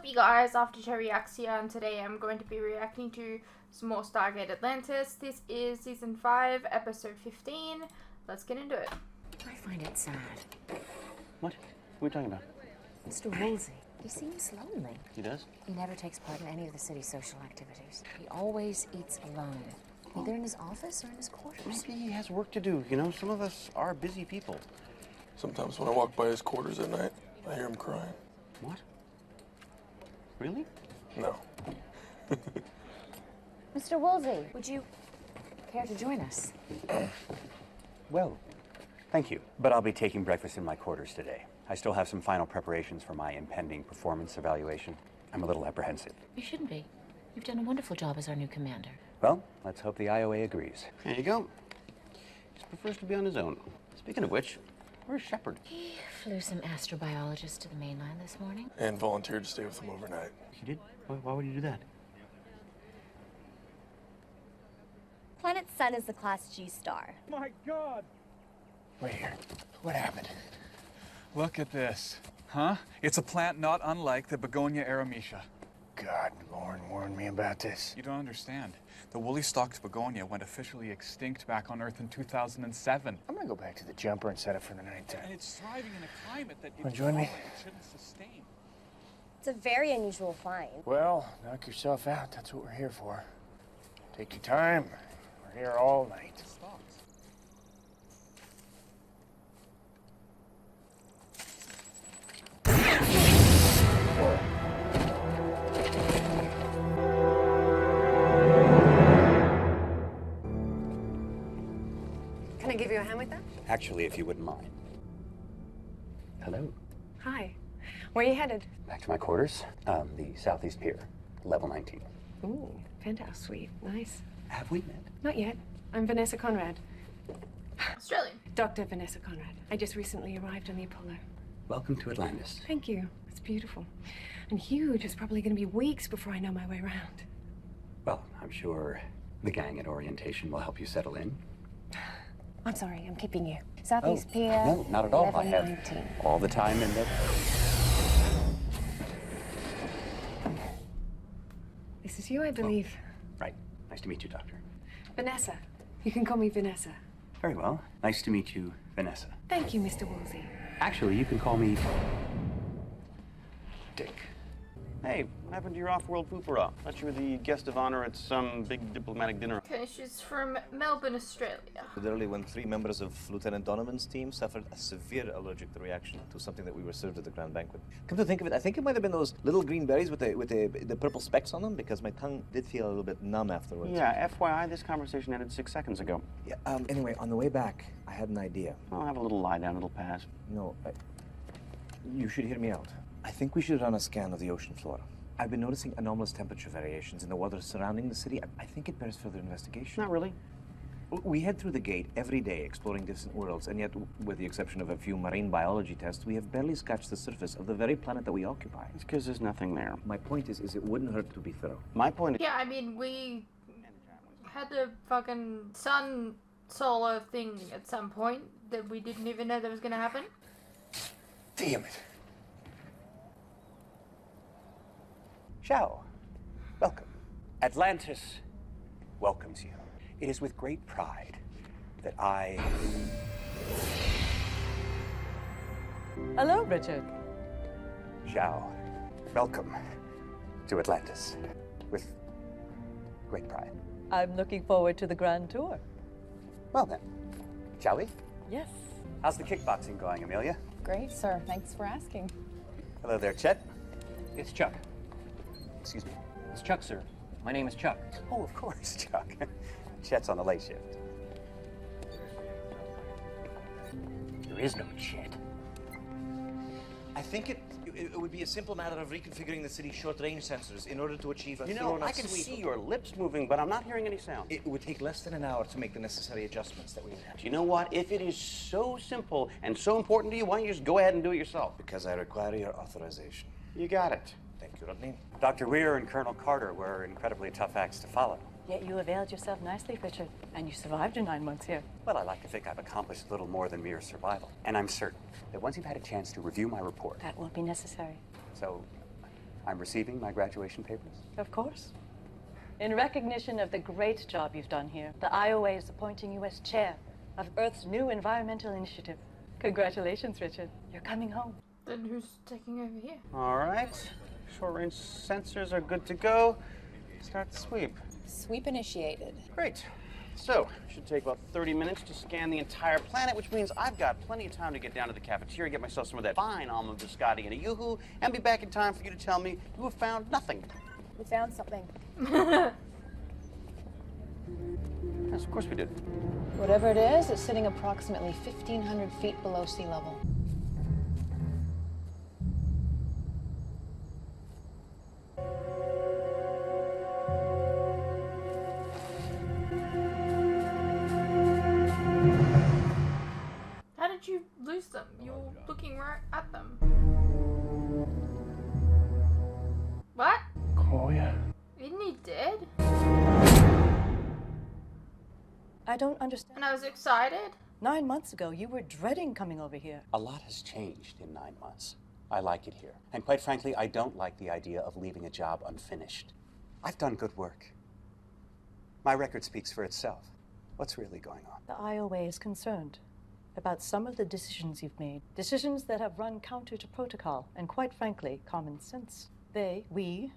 you guys? After Cherry Reacts here, and today I'm going to be reacting to some more Stargate Atlantis. This is Season 5, Episode 15. Let's get into it. I find it sad. What? What are we talking about? Mr. Woolsey, he seems lonely. He does? He never takes part in any of the city's social activities. He always eats alone, either in his office or in his quarters. Maybe he has work to do. You know, some of us are busy people. Sometimes when I walk by his quarters at night, I hear him crying. What? Really? No. Mr. Woolsey, would you care to join us? Well, thank you. But I'll be taking breakfast in my quarters today. I still have some final preparations for my impending performance evaluation. I'm a little apprehensive. You shouldn't be. You've done a wonderful job as our new commander. Well, let's hope the IOA agrees. There you go. He just prefers to be on his own. Speaking of which, where's Sheppard? He flew some astrobiologists to the mainland this morning. And volunteered to stay with him overnight. He did? Why would he do that? Planet Sun is the Class G star. My God! Wait here. What happened? Look at this. Huh? It's a plant not unlike the Begonia aramecia. God, Lauren warned me about this. You don't understand. The woolly stalked begonia went officially extinct back on Earth in 2007. I'm gonna go back to the jumper and set it for the nighttime. And it's thriving in a climate that Wanna join me? it shouldn't sustain. It's a very unusual find. Well, knock yourself out. That's what we're here for. Take your time. We're here all night. Stalks. Can I give you a hand with that? Actually, if you wouldn't mind. Hello. Hi. Where are you headed? Back to my quarters. The Southeast Pier, level 19. Ooh, penthouse suite. Nice. Have we met? Not yet. I'm Vanessa Conrad. Australian. Dr. Vanessa Conrad. I just recently arrived on the Apollo. Welcome to Atlantis. Thank you. It's beautiful. And huge. It's probably going to be weeks before I know my way around. Well, I'm sure the gang at orientation will help you settle in. I'm sorry, I'm keeping you. Southeast Pier. No, not at all. I have 11:19. all the time in the... This is you, I believe. Right. Nice to meet you, Doctor. Vanessa. You can call me Vanessa. Very well. Nice to meet you, Vanessa. Thank you, Mr. Woolsey. Actually, you can call me... Dick. Hey, what happened to your off-world poopera? Thought you were the guest of honor at some big diplomatic dinner. Okay, she's from Melbourne, Australia. Literally, when 3 members of Lieutenant Donovan's team suffered a severe allergic reaction to something that we were served at the grand banquet. Come to think of it, I think it might have been those little green berries with the purple specks on them, because my tongue did feel a little bit numb afterwards. Yeah, FYI, this conversation ended 6 seconds ago. Yeah. Anyway, on the way back, I had an idea. I'll have a little lie down, it'll pass. No, you should hear me out. I think we should run a scan of the ocean floor. I've been noticing anomalous temperature variations in the waters surrounding the city. I think it bears further investigation. Not really. We head through the gate every day exploring distant worlds, and yet, with the exception of a few marine biology tests, we have barely scratched the surface of the very planet that we occupy. It's because there's nothing there. My point is it wouldn't hurt to be thorough. My point is... Yeah, I mean, we had the fucking sun solar thing at some point that we didn't even know that was gonna happen. Damn it. Ciao. Welcome. Atlantis welcomes you. It is with great pride that I... Hello, Richard. Ciao. Welcome to Atlantis. With great pride. I'm looking forward to the grand tour. Well then, shall we? Yes. How's the kickboxing going, Amelia? Great, sir. Thanks for asking. Hello there, Chet. It's Chuck. Excuse me. It's Chuck, sir. My name is Chuck. Oh, of course, Chuck. Chet's on the late shift. There is no Chet. I think it would be a simple matter of reconfiguring the city's short-range sensors in order to achieve a You thorough know, I enough can sweep. see your lips moving, but I'm not hearing any sound. It would take less than an hour to make the necessary adjustments that we would have. You know what? If it is so simple and so important to you, why don't you just go ahead and do it yourself? Because I require your authorization. You got it. Thank you, Rodney. Dr. Weir and Colonel Carter were incredibly tough acts to follow. Yet you availed yourself nicely, Richard, and you survived your 9 months here. Well, I like to think I've accomplished little more than mere survival. And I'm certain that once you've had a chance to review my report... That won't be necessary. So, I'm receiving my graduation papers? Of course. In recognition of the great job you've done here, the IOA is appointing you as chair of Earth's new environmental initiative. Congratulations, Richard. You're coming home. Then who's taking over here? All right. Short-range sensors are good to go. Start the sweep. Sweep initiated. Great. So, it should take about 30 minutes to scan the entire planet, which means I've got plenty of time to get down to the cafeteria, get myself some of that fine almond biscotti and a yoo-hoo, and be back in time for you to tell me you have found nothing. We found something. Yes, of course we did. Whatever it is, it's sitting approximately 1,500 feet below sea level. How did you lose them? You were looking right at them. What? Kolya? Isn't he dead? I don't understand. And I was excited. 9 months ago, you were dreading coming over here. A lot has changed in 9 months. I like it here. And quite frankly, I don't like the idea of leaving a job unfinished. I've done good work. My record speaks for itself. What's really going on? The IOA is concerned about some of the decisions you've made. Decisions that have run counter to protocol and, quite frankly, common sense. We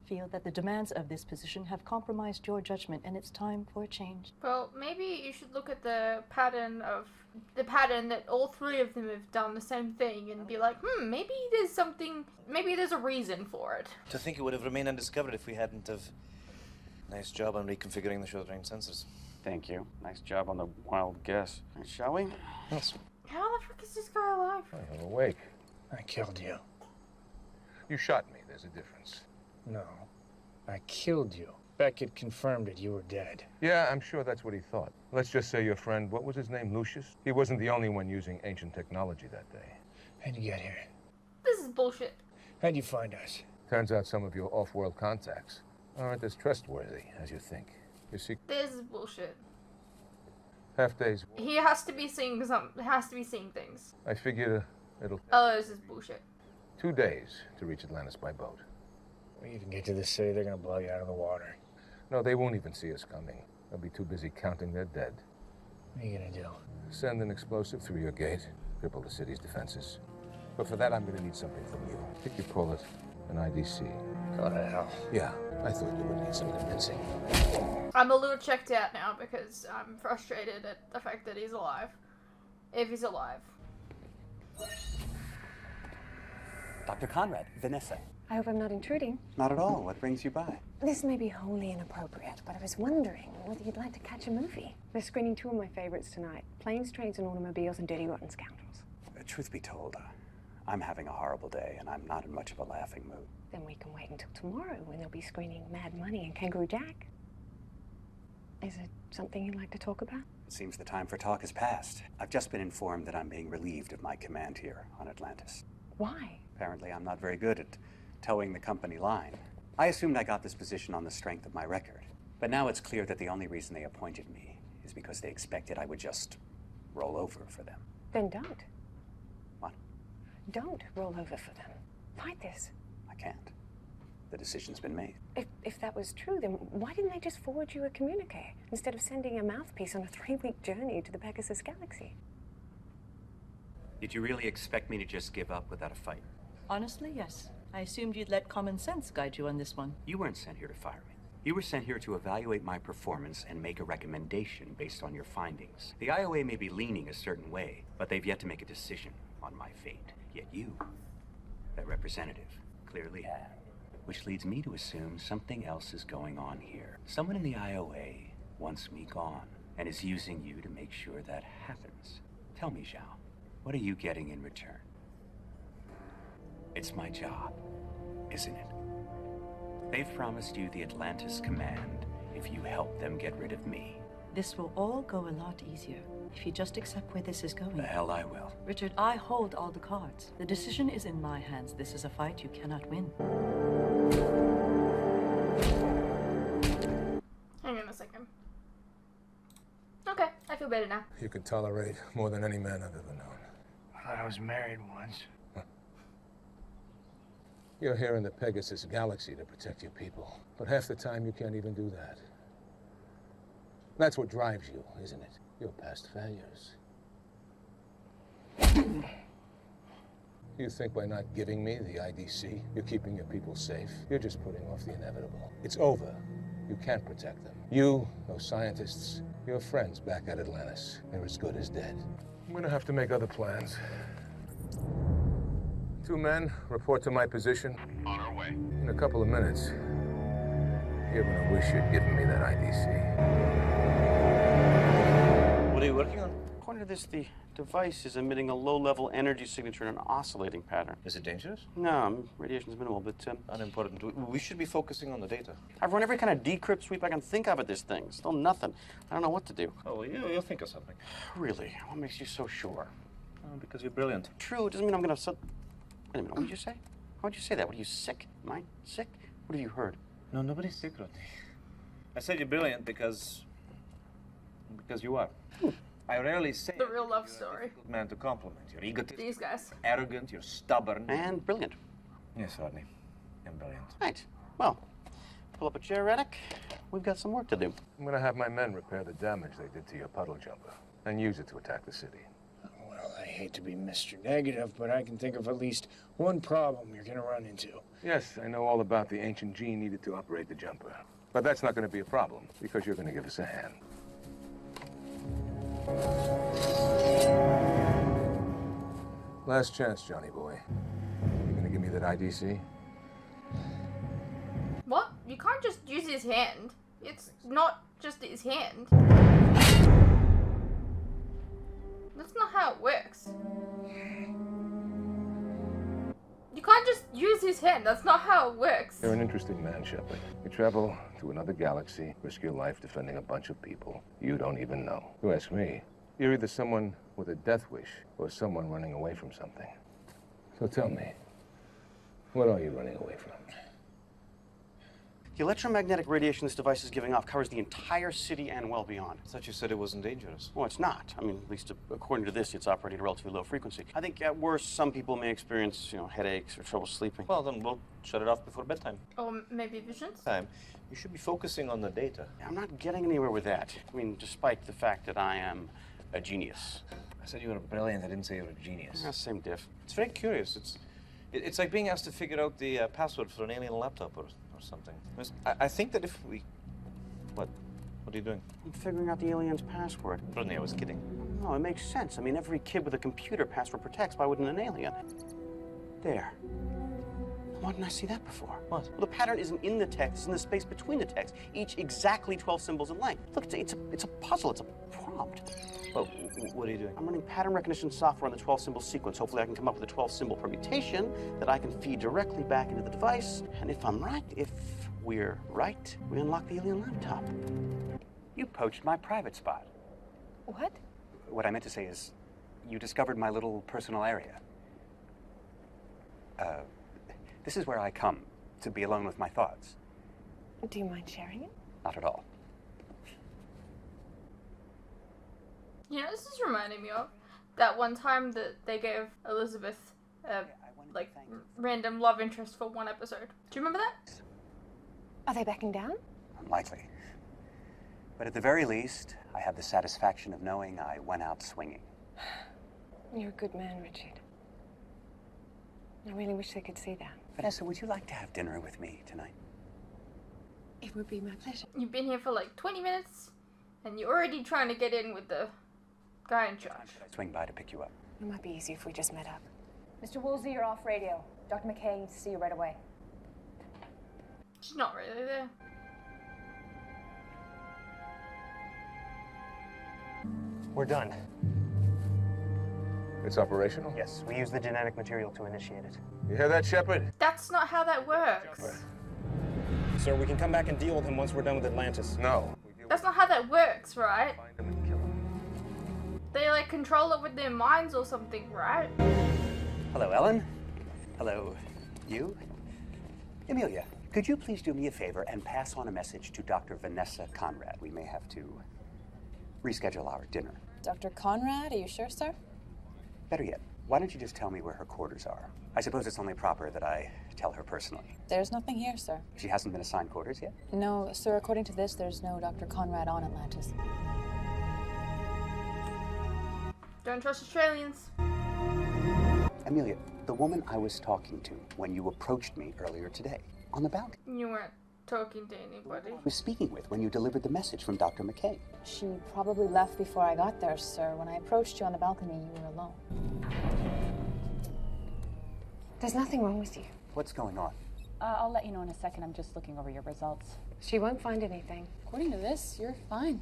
feel that the demands of this position have compromised your judgment, and it's time for a change. Well, maybe you should look at the pattern that all three of them have done the same thing and be like, maybe there's something, maybe there's a reason for it. To think it would have remained undiscovered if we hadn't have... Nice job on reconfiguring the short-range sensors. Thank you. Nice job on the wild guess. Right, shall we? Yes. How the frick is this guy alive? I'm awake. I killed you. You shot me. There's a difference. No. I killed you. Beckett confirmed it. You were dead. Yeah, I'm sure that's what he thought. Let's just say your friend, what was his name, Lucius? He wasn't the only one using ancient technology that day. How'd you get here? This is bullshit. How'd you find us? Turns out some of your off-world contacts aren't as trustworthy as you think. You see, This is bullshit. half days. He has to be seeing things. I figure it'll Oh, this is bullshit. 2 days to reach Atlantis by boat. When you even get to the city, they're gonna blow you out of the water. No, they won't even see us coming. They'll be too busy counting their dead. What are you gonna do? Send an explosive through your gate, cripple the city's defenses. But for that, I'm gonna need something from you. I think you call it an IDC. Go to hell. Yeah, I thought you would need some convincing. I'm a little checked out now because I'm frustrated at the fact that he's alive. If he's alive. Dr. Conrad, Vanessa. I hope I'm not intruding. Not at all. What brings you by? This may be wholly inappropriate, but I was wondering whether you'd like to catch a movie. We're screening two of my favorites tonight. Planes, Trains, and Automobiles and Dirty Rotten Scoundrels. Truth be told, I'm having a horrible day, and I'm not in much of a laughing mood. Then we can wait until tomorrow when they'll be screening Mad Money and Kangaroo Jack. Is it something you'd like to talk about? It seems the time for talk has passed. I've just been informed that I'm being relieved of my command here on Atlantis. Why? Apparently, I'm not very good at towing the company line. I assumed I got this position on the strength of my record. But now it's clear that the only reason they appointed me is because they expected I would just roll over for them. Then don't. What? Don't roll over for them. Fight this. I can't. The decision's been made. If that was true, then why didn't they just forward you a communique instead of sending a mouthpiece on a 3-week journey to the Pegasus galaxy? Did you really expect me to just give up without a fight? Honestly, yes. I assumed you'd let common sense guide you on this one. You weren't sent here to fire me. You were sent here to evaluate my performance and make a recommendation based on your findings. The IOA may be leaning a certain way, but they've yet to make a decision on my fate. Yet you, their representative, clearly have. Which leads me to assume something else is going on here. Someone in the IOA wants me gone and is using you to make sure that happens. Tell me, Zhao, what are you getting in return? It's my job, isn't it? They've promised you the Atlantis command if you help them get rid of me. This will all go a lot easier if you just accept where this is going. The hell I will. Richard, I hold all the cards. The decision is in my hands. This is a fight you cannot win. Hang on a second. Okay, I feel better now. You could tolerate more than any man I've ever known. I thought I was married once. You're here in the Pegasus galaxy to protect your people, but half the time you can't even do that. That's what drives you, isn't it? Your past failures. You think by not giving me the IDC, you're keeping your people safe? You're just putting off the inevitable. It's over. You can't protect them. You, those scientists, your friends back at Atlantis, they're as good as dead. I'm gonna have to make other plans. 2 men, report to my position. On our way. In a couple of minutes. You're gonna wish you'd given me that IDC. What are you working on? According to this, the device is emitting a low-level energy signature in an oscillating pattern. Is it dangerous? No, radiation's minimal, but... Unimportant. We should be focusing on the data. I've run every kind of decrypt sweep I can think of at this thing. Still nothing. I don't know what to do. Oh, well, you'll think of something. Really? What makes you so sure? Oh, because you're brilliant. True, it doesn't mean I'm gonna... Wait a minute, what did you say? How'd you say that? What, are you sick? Am I sick? What have you heard? No, nobody's sick, Rodney. I said you're brilliant because you are. I rarely say The real love you're story. a difficult man to compliment. You're egotistic, These guys. arrogant, you're stubborn. And brilliant. Yes, Rodney. I'm brilliant. Right. Well, pull up a chair, Reddick. We've got some work to do. I'm gonna have my men repair the damage they did to your puddle jumper and use it to attack the city. Well, I hate to be Mr. Negative, but I can think of at least one problem you're gonna run into. Yes, I know all about the ancient gene needed to operate the jumper. But that's not gonna be a problem, because you're gonna give us a hand. Last chance, Johnny boy. You gonna give me that IDC? What? You can't just use his hand. It's not just his hand. That's not how it works. You can't just use his hand. That's not how it works. You're an interesting man, Sheppard. You travel to another galaxy, risk your life defending a bunch of people you don't even know. You ask me, you're either someone with a death wish or someone running away from something. So tell me, what are you running away from? The electromagnetic radiation this device is giving off covers the entire city and well beyond. I thought you said it wasn't dangerous. Well, it's not. I mean, at least according to this, it's operating at a relatively low frequency. I think at worst, some people may experience, headaches or trouble sleeping. Well, then we'll shut it off before bedtime. Or maybe visions? You should be focusing on the data. I'm not getting anywhere with that. I mean, despite the fact that I am a genius. I said you were brilliant. I didn't say you were a genius. Yeah, same diff. It's very curious. It's like being asked to figure out the password for an alien laptop or something. I think that if we... What are you doing? I'm figuring out the alien's password. Rodney, I was kidding. No, it makes sense. I mean, every kid with a computer password protects. Why wouldn't an alien? There. Why didn't I see that before? What? Well, the pattern isn't in the text, it's in the space between the text, each exactly 12 symbols in length. Look, it's a puzzle, it's a prompt. Well, what are you doing? I'm running pattern recognition software on the 12-symbol sequence. Hopefully I can come up with a 12-symbol permutation that I can feed directly back into the device. And if we're right, we unlock the alien laptop. You poached my private spot. What? What I meant to say is, you discovered my little personal area. This is where I come to be alone with my thoughts. Do you mind sharing it? Not at all. This is reminding me of that one time that they gave Elizabeth random love interest for one episode. Do you remember that? Are they backing down? Unlikely. But at the very least, I have the satisfaction of knowing I went out swinging. You're a good man, Richard. I really wish they could see that. Vanessa, would you like to have dinner with me tonight? It would be my pleasure. You've been here for like 20 minutes, and you're already trying to get in with the guy in charge. Should I swing by to pick you up? It might be easier if we just met up. Mr. Woolsey, you're off radio. Dr. McKay needs to see you right away. She's not really there. We're done. It's operational? Yes, we use the genetic material to initiate it. You hear that, Sheppard? That's not how that works. Sir, we can come back and deal with him once we're done with Atlantis. No. That's not how that works, right? Find him and kill him. They control it with their minds or something, right? Hello, Ellen. Hello, you. Amelia, could you please do me a favor and pass on a message to Dr. Vanessa Conrad? We may have to reschedule our dinner. Dr. Conrad, are you sure, sir? Better yet, Why don't you just tell me where her quarters are? I suppose it's only proper that I tell her personally. There's nothing here, sir. She hasn't been assigned quarters yet? No, sir, according to this, there's no Dr. Conrad on Atlantis. Don't trust Australians. Amelia, the woman I was talking to when you approached me earlier today, on the balcony. You weren't talking to anybody. I was speaking with when you delivered the message from Dr. McKay. She probably left before I got there, sir. When I approached you on the balcony, you were alone. There's nothing wrong with you. What's going on? I'll let you know in a second. I'm just looking over your results. She won't find anything. According to this, you're fine.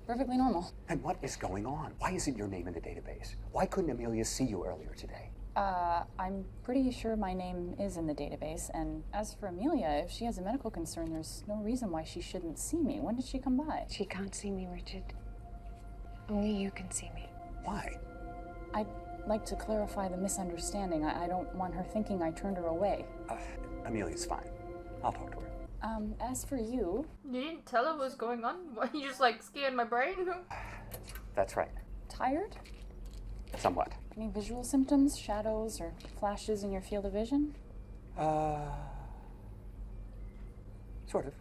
Perfectly normal. And what is going on? Why isn't your name in the database? Why couldn't Amelia see you earlier today? I'm pretty sure my name is in the database, and as for Amelia, if she has a medical concern, there's no reason why she shouldn't see me. When did she come by? She can't see me, Richard. Only you can see me. Why? I'd like to clarify the misunderstanding. I don't want her thinking I turned her away. Amelia's fine. I'll talk to her. As for you... You didn't tell her what's going on? Why, you just, like, scared my brain? That's right. Tired? Somewhat. Any visual symptoms, shadows, or flashes in your field of vision? Sort of,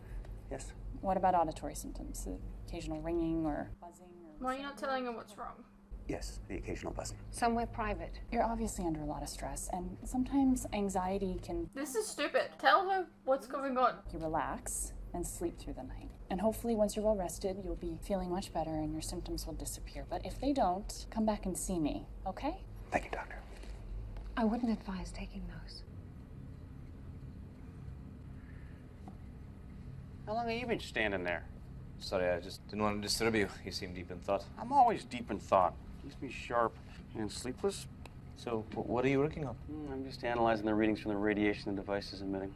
yes. What about auditory symptoms? Occasional ringing or buzzing? Or Why are you not telling her what's wrong? Yes, the occasional buzzing. Somewhere private. You're obviously under a lot of stress, and sometimes anxiety can... This is stupid. Tell her what's going on. You relax and sleep through the night. And hopefully once you're well rested, you'll be feeling much better and your symptoms will disappear. But if they don't, come back and see me, okay? Thank you, Doctor. I wouldn't advise taking those. How long have you been standing there? Sorry, I just didn't want to disturb you. You seem deep in thought. I'm always deep in thought. Keeps me sharp and sleepless. So, what are you working on? I'm just analyzing the readings from the radiation the device is emitting.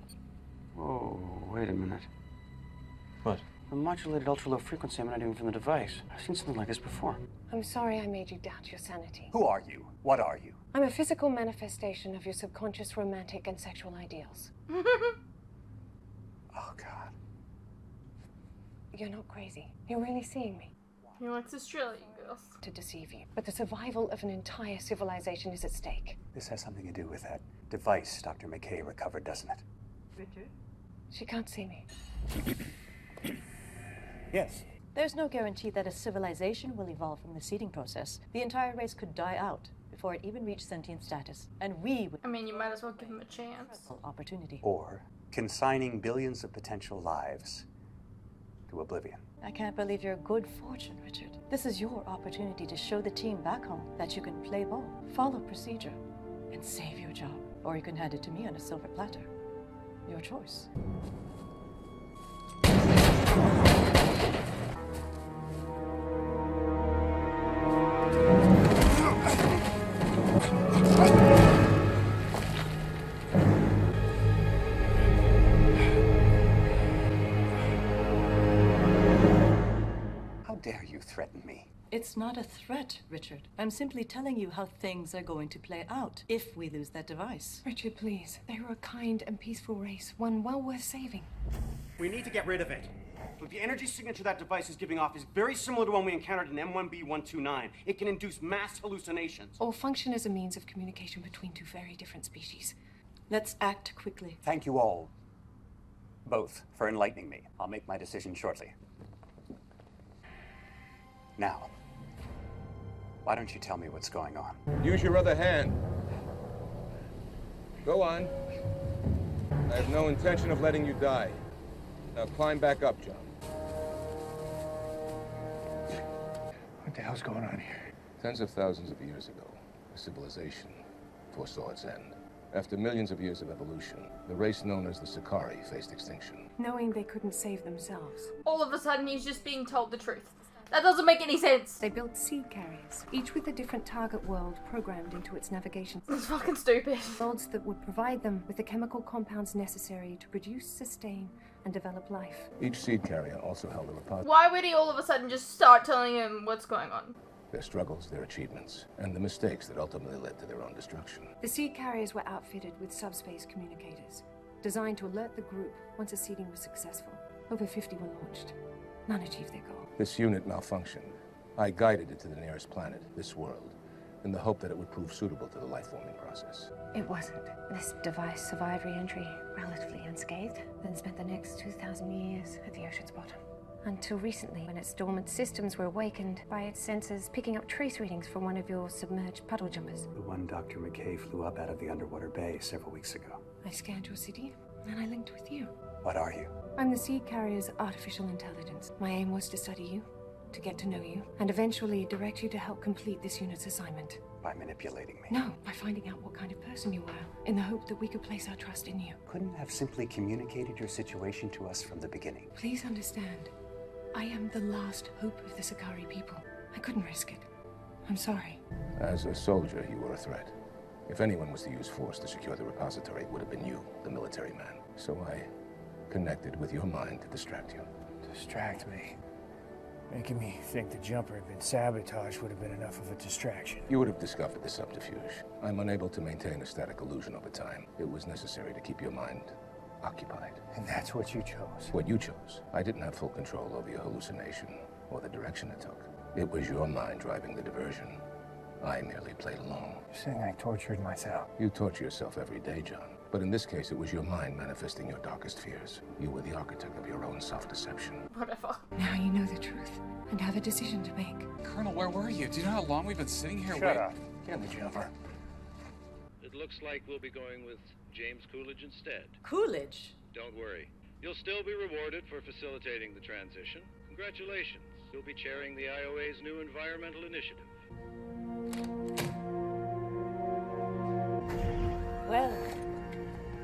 Whoa, wait a minute. What? The modulated ultra-low frequency emanating from the device. I've seen something like this before. I'm sorry I made you doubt your sanity. Who are you? What are you? I'm a physical manifestation of your subconscious romantic and sexual ideals. Oh, God. You're not crazy. You're really seeing me. He likes Australian girls. To deceive you. But the survival of an entire civilization is at stake. This has something to do with that device Dr. McKay recovered, doesn't it? Richard? She can't see me. Yes. There's no guarantee that a civilization will evolve from the seeding process. The entire race could die out before it even reached sentient status. And we would... I mean, you might as well give him a chance. Opportunity. Or consigning billions of potential lives to oblivion. I can't believe your good fortune, Richard. This is your opportunity to show the team back home that you can play ball, follow procedure, and save your job. Or you can hand it to me on a silver platter. Your choice. How dare you threaten me? It's not a threat, Richard. I'm simply telling you how things are going to play out if we lose that device. Richard, please. They were a kind and peaceful race, one well worth saving. We need to get rid of it. But the energy signature that device is giving off is very similar to one we encountered in M1B129. It can induce mass hallucinations. Or function as a means of communication between two very different species. Let's act quickly. Thank you all, both, for enlightening me. I'll make my decision shortly. Now, why don't you tell me what's going on? Use your other hand. Go on. I have no intention of letting you die. Now climb back up, John. What the hell's going on here? Tens of thousands of years ago, a civilization foresaw its end. After millions of years of evolution, the race known as the Sakari faced extinction. Knowing they couldn't save themselves. All of a sudden, he's just being told the truth. That doesn't make any sense. They built seed carriers, each with a different target world programmed into its navigation. It's fucking stupid. Worlds that would provide them with the chemical compounds necessary to produce, sustain, and develop life. Each seed carrier also held a repository. Why would he all of a sudden just start telling him what's going on? Their struggles, their achievements, and the mistakes that ultimately led to their own destruction. The seed carriers were outfitted with subspace communicators, designed to alert the group once a seeding was successful. Over 50 were launched. None achieved their goal. This unit malfunctioned. I guided it to the nearest planet, this world, in the hope that it would prove suitable to the life-forming process. It wasn't. This device survived re-entry relatively unscathed, then spent the next 2,000 years at the ocean's bottom. Until recently, when its dormant systems were awakened by its sensors picking up trace readings from one of your submerged puddle jumpers. The one Dr. McKay flew up out of the underwater bay several weeks ago. I scanned your city, and I linked with you. What are you? I'm the Sea Carrier's artificial intelligence. My aim was to study you, to get to know you, and eventually direct you to help complete this unit's assignment. By manipulating me? No, by finding out what kind of person you were, in the hope that we could place our trust in you. Couldn't have simply communicated your situation to us from the beginning. Please understand, I am the last hope of the Sakari people. I couldn't risk it. I'm sorry. As a soldier, you were a threat. If anyone was to use force to secure the repository, it would have been you, the military man. So I connected with your mind to distract you. Distract me? Making me think the jumper had been sabotaged would have been enough of a distraction. You would have discovered the subterfuge. I'm unable to maintain a static illusion over time. It was necessary to keep your mind occupied. And that's what you chose? What you chose. I didn't have full control over your hallucination or the direction it took. It was your mind driving the diversion. I merely played along. You're saying I tortured myself? You torture yourself every day, John. But in this case, it was your mind manifesting your darkest fears. You were the architect of your own self-deception. Whatever. Now you know the truth and have a decision to make. Colonel, where were you? Do you know how long we've been sitting here Shut up. Get in the jumper. It looks like we'll be going with James Coolidge instead. Coolidge? Don't worry. You'll still be rewarded for facilitating the transition. Congratulations. You'll be chairing the IOA's new environmental initiative. Well,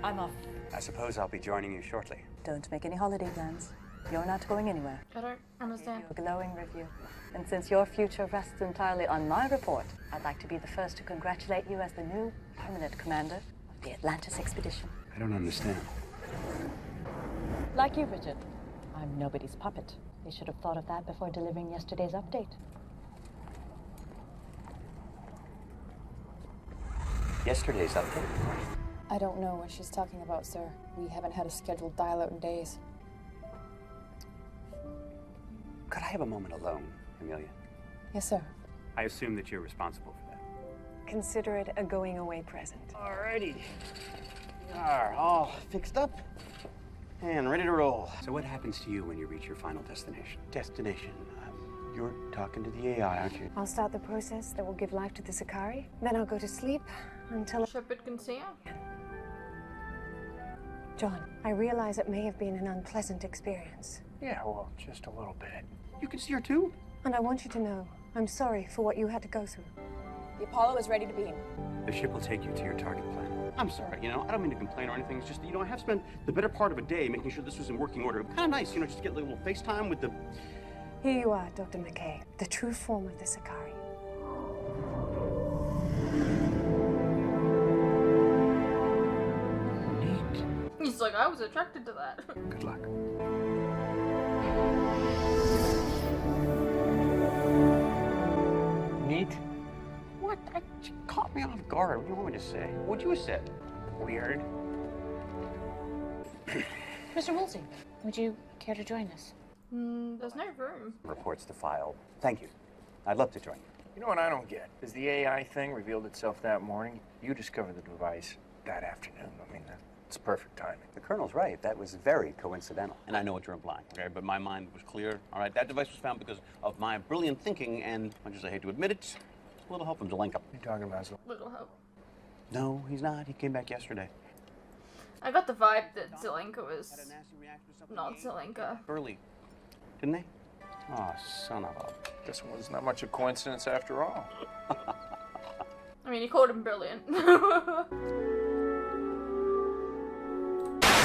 I'm off. I suppose I'll be joining you shortly. Don't make any holiday plans. You're not going anywhere. I don't understand. A glowing review. And since your future rests entirely on my report, I'd like to be the first to congratulate you as the new permanent commander of the Atlantis expedition. I don't understand. Like you, Richard, I'm nobody's puppet. You should have thought of that before delivering yesterday's update. Yesterday's update? I don't know what she's talking about, sir. We haven't had a scheduled dial-out in days. Could I have a moment alone, Amelia? Yes, sir. I assume that you're responsible for that. Consider it a going-away present. Alrighty. We are all fixed up and ready to roll. So what happens to you when you reach your final destination? Destination? You're talking to the AI, aren't you? I'll start the process that will give life to the Sakari. Then I'll go to sleep until... Sheppard can see her. John, I realize it may have been an unpleasant experience. Yeah, well, just a little bit. You can see her too? And I want you to know, I'm sorry for what you had to go through. The Apollo is ready to beam. The ship will take you to your target planet. I'm sorry, I don't mean to complain or anything. It's just that, I have spent the better part of a day making sure this was in working order. It was kind of nice, just to get a little FaceTime with the... Here you are, Dr. McKay, the true form of the Sakari. Neat. He's like, I was attracted to that. Good luck. Neat? What? She caught me off guard. What do you want me to say? What'd you have said? Weird. Mr. Woolsey, would you care to join us? There's no room. Reports to file. Thank you. I'd love to join you. You know what I don't get? Is the AI thing revealed itself that morning? You discovered the device that afternoon. I mean, it's perfect timing. The Colonel's right. That was very coincidental. And I know what you're implying, okay? But my mind was clear. All right, that device was found because of my brilliant thinking, and I just hate to admit it, a little help from Zelenka. You're talking about Little help. No, he's not. He came back yesterday. I got the vibe that Zelenka was not Zelenka. Early. Didn't they? Oh, son of a... This was not much of a coincidence after all. I mean, he called him brilliant.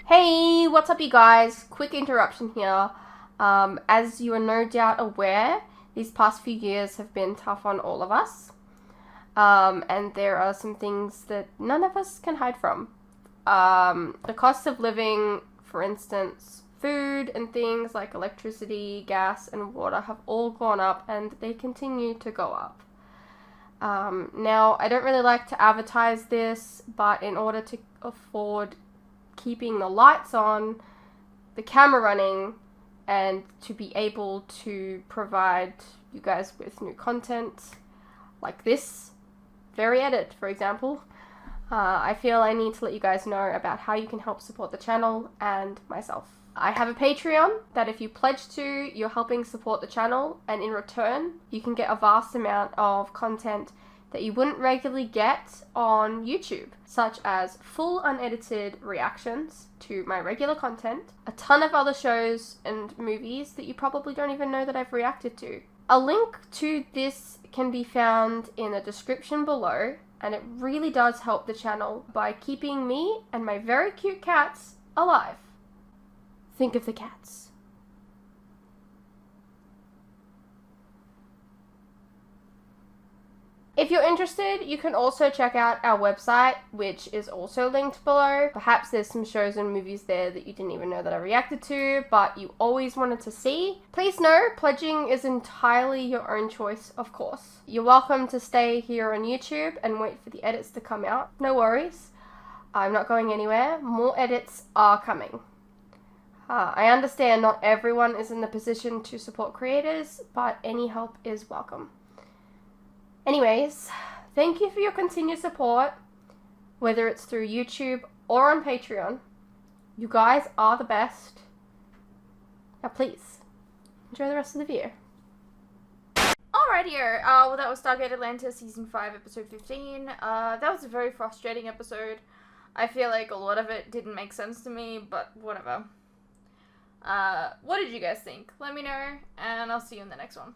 Hey, what's up you guys? Quick interruption here. As you are no doubt aware, these past few years have been tough on all of us. And there are some things that none of us can hide from. The cost of living, for instance, food and things like electricity, gas, and water have all gone up, and they continue to go up. Now, I don't really like to advertise this, but in order to afford keeping the lights on, the camera running, and to be able to provide you guys with new content like this, very edit, for example. I feel I need to let you guys know about how you can help support the channel and myself. I have a Patreon that if you pledge to, you're helping support the channel, and in return, you can get a vast amount of content that you wouldn't regularly get on YouTube, such as full unedited reactions to my regular content, a ton of other shows and movies that you probably don't even know that I've reacted to. A link to this can be found in the description below, and it really does help the channel by keeping me and my very cute cats alive. Think of the cats. If you're interested, you can also check out our website, which is also linked below. Perhaps there's some shows and movies there that you didn't even know that I reacted to, but you always wanted to see. Please know, pledging is entirely your own choice, of course. You're welcome to stay here on YouTube and wait for the edits to come out. No worries. I'm not going anywhere. More edits are coming. I understand not everyone is in the position to support creators, but any help is welcome. Anyways, thank you for your continued support, whether it's through YouTube or on Patreon. You guys are the best. Now please, enjoy the rest of the video. Alrighty, well that was Stargate Atlantis Season 5, Episode 15. That was a very frustrating episode. I feel like a lot of it didn't make sense to me, but whatever. What did you guys think? Let me know, and I'll see you in the next one.